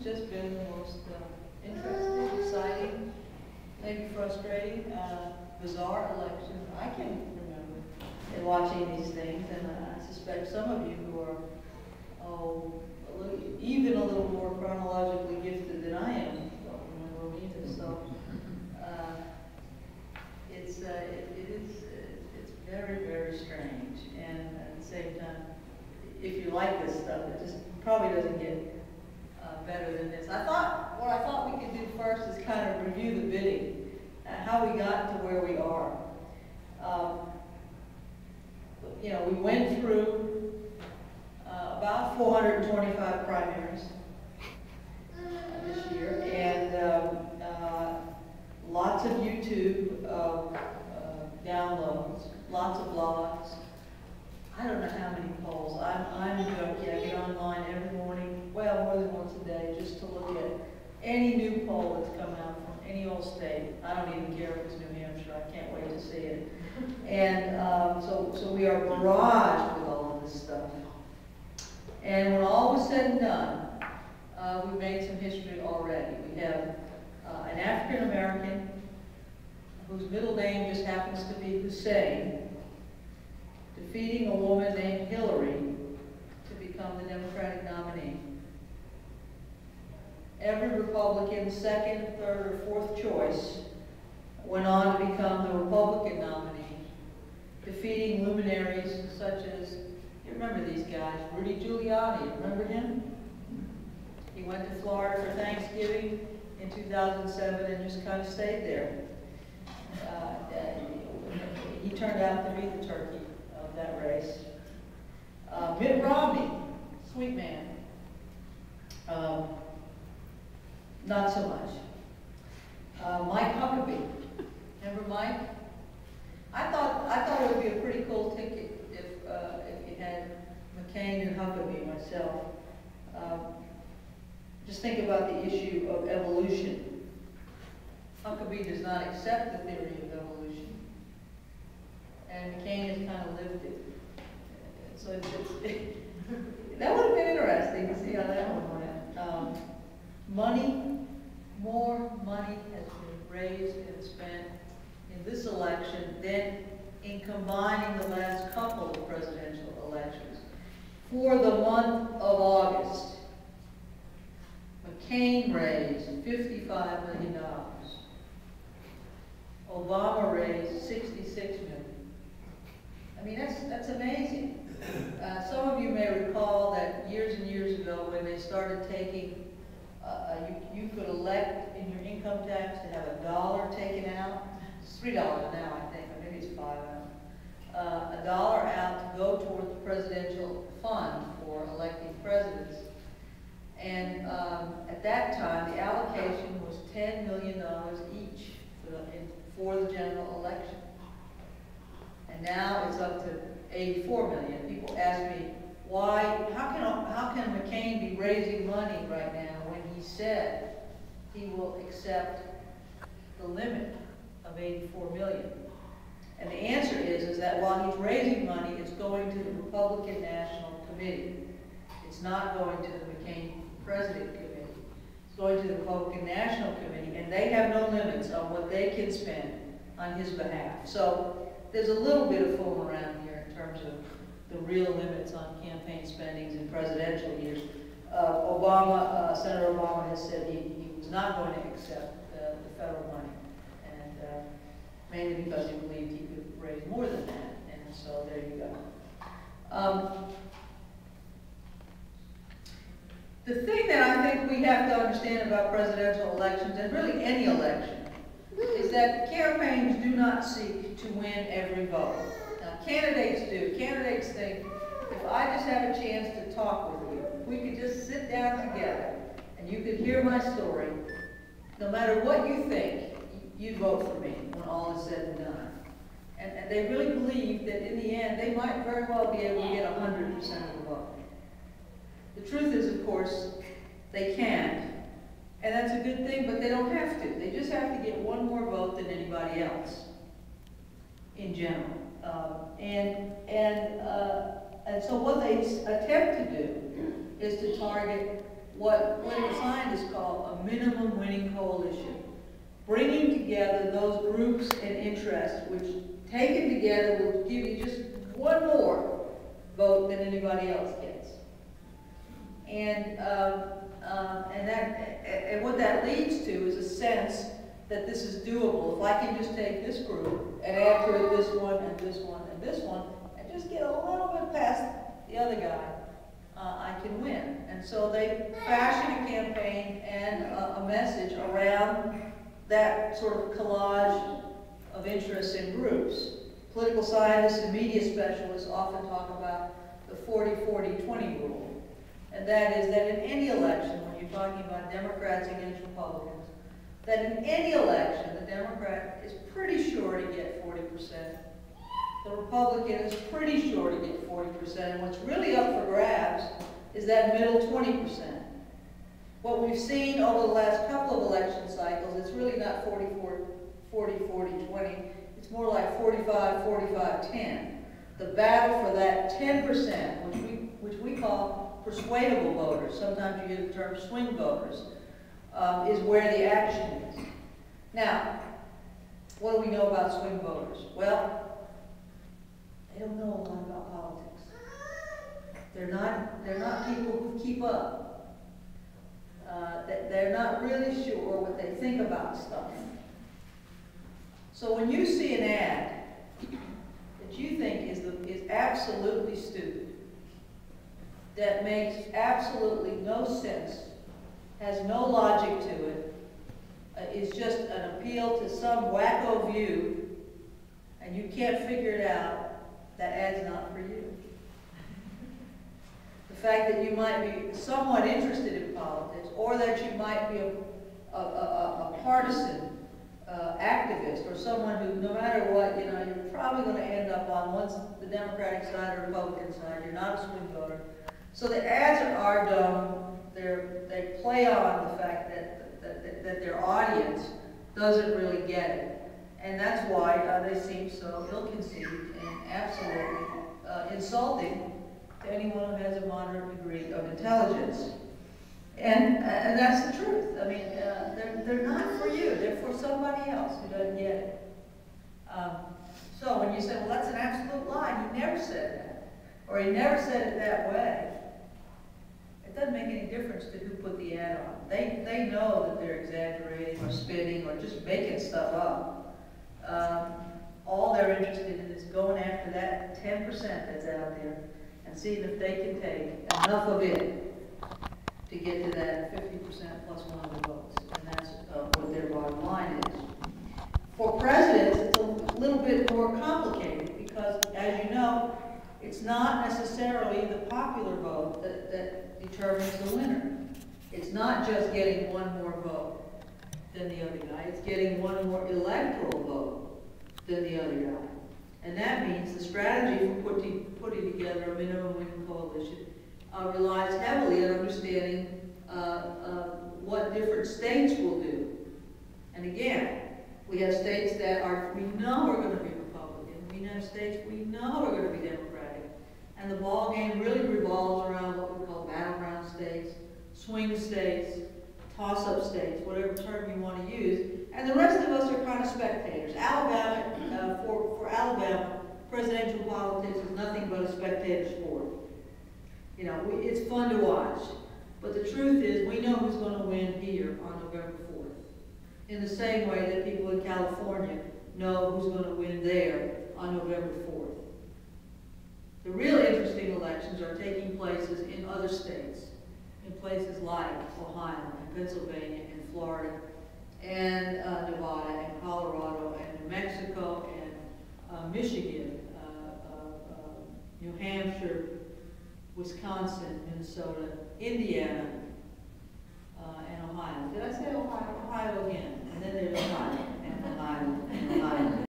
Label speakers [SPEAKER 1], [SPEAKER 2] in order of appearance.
[SPEAKER 1] just been the most interesting, exciting, maybe frustrating, bizarre election I can remember in watching these things. And I suspect some of you who are even a little more chronologically gifted than I am don't remember them either. So it's very, very strange. And at the same time, if you like this stuff, it just probably doesn't get better than this. What I thought we could do first is kind of review the bidding, how we got to where we are. You know, we went through about 425 primaries this year, and lots of YouTube downloads, lots of blogs. I don't know how many polls. I'm a junkie. I get online every morning, well, more than once a day, just to look at any new poll that's come out from any old state. I don't even care if it's New Hampshire. I can't wait to see it. And so we are barraged with all of this stuff. And when all was said and done, we made some history already. We have an African American whose middle name just happens to be Hussein, defeating a woman named Hillary to become the Democratic nominee. Every Republican's second, third, or fourth choice went on to become the Republican nominee, defeating luminaries such as, you remember these guys, Rudy Giuliani, remember him? He went to Florida for Thanksgiving in 2007 and just kind of stayed there. He turned out to be the turkey of that race. Mitt Romney, sweet man. Not so much. Mike Huckabee. Remember Mike? I thought it would be a pretty cool ticket if you had McCain and Huckabee myself. Just think about the issue of evolution. Huckabee does not accept the theory of evolution, and McCain has kind of lived it. So that would have been interesting to see how that one went. Money, more money has been raised and spent in this election than in combining the last couple of presidential elections. For the month of August, McCain raised $55 million. Obama raised $66 million. I mean, that's amazing. Some of you may recall that years and years ago when they started taking, you could elect in your income tax to have $1 taken out. It's $3 now, I think, or maybe it's $5 now. $1 out to go toward the presidential fund for electing presidents. And at that time, the allocation was $10 million each for the general election. And now it's up to $84 million. People ask me, why, how can McCain be raising money right now when he said he will accept the limit of $84 million? And the answer is that while he's raising money, it's going to the Republican National Committee. It's not going to the McCain President Committee. It's going to the Republican National Committee, and they have no limits on what they can spend on his behalf. So there's a little bit of fooling around here in terms of the real limits on campaign spendings in presidential years. Senator Obama has said he was not going to accept the federal money, and mainly because he believed he could raise more than that, and so there you go. The thing that I think we have to understand about presidential elections, and really any election, is that campaigns do not seek to win every vote. Now, candidates do. Candidates think, if I just have a chance to talk with you, if we could just sit down together and you could hear my story, no matter what you think, you'd vote for me when all is said and done. And they really believe that in the end, they might very well be able to get 100% of the vote. The truth is, of course, they can't. And that's a good thing, but they don't have to. They just have to get one more vote than anybody else, in general. And so what they attempt to do is to target what political scientists call a minimum winning coalition, bringing together those groups and interests which, taken together, will give you just one more vote than anybody else gets. And what that leads to is a sense that this is doable. If I can just take this group and add to it this one and this one and this one, and just get a little bit past the other guy, I can win. And so they fashion a campaign and a message around that sort of collage of interests and groups. Political scientists and media specialists often talk about the 40-40-20 rule. And that is that in any election, when you're talking about Democrats against Republicans, that in any election, the Democrat is pretty sure to get 40%. The Republican is pretty sure to get 40%. And what's really up for grabs is that middle 20%. What we've seen over the last couple of election cycles, it's really not 40-40-20. It's more like 45-45-10. The battle for that 10%, which we call persuadable voters, sometimes you hear the term swing voters, is where the action is. Now, what do we know about swing voters? Well, they don't know a lot about politics. They're not people who keep up. They're not really sure what they think about stuff. So when you see an ad that you think is absolutely stupid, that makes absolutely no sense, has no logic to it, is just an appeal to some wacko view, and you can't figure it out, that ad's not for you. The fact that you might be somewhat interested in politics, or that you might be a partisan activist, or someone who, no matter what, you're probably going to end up on one's the Democratic side or Republican side. You're not a swing voter. So the ads are dumb. They play on the fact that their audience doesn't really get it, and that's why they seem so ill-conceived and absolutely insulting to anyone who has a moderate degree of intelligence. And that's the truth. I mean, they're not for you. They're for somebody else who doesn't get it. So when you say, well, that's an absolute lie, he never said that, or he never said it that way, it doesn't make any difference to who put the ad on. They know that they're exaggerating or spinning or just making stuff up. All they're interested in is going after that 10% that's out there and seeing if they can take enough of it to get to that 50% plus one of the votes. And that's what their bottom line is. For presidents, it's a little bit more complicated because, as you know, it's not necessarily the popular vote that determines the winner. It's not just getting one more vote than the other guy. It's getting one more electoral vote than the other guy. And that means the strategy for putting together a minimum winning coalition relies heavily on understanding what different states will do. And again, we have states that we know are going to be Republican. We have states we know are going to be Democratic. And the ball game really revolves around what we call battleground states, swing states, toss-up states, whatever term you want to use. And the rest of us are kind of spectators. Alabama, for Alabama, presidential politics is nothing but a spectator sport. It's fun to watch. But the truth is, we know who's going to win here on November 4th. In the same way that people in California know who's going to win there on November 4th. The real interesting elections are taking places in other states, in places like Ohio, and Pennsylvania, and Florida, and Nevada, and Colorado, and New Mexico, and Michigan, New Hampshire, Wisconsin, Minnesota, Indiana, and Ohio. Did I say Ohio? Ohio again. And then there's Ohio, and Ohio, and Ohio.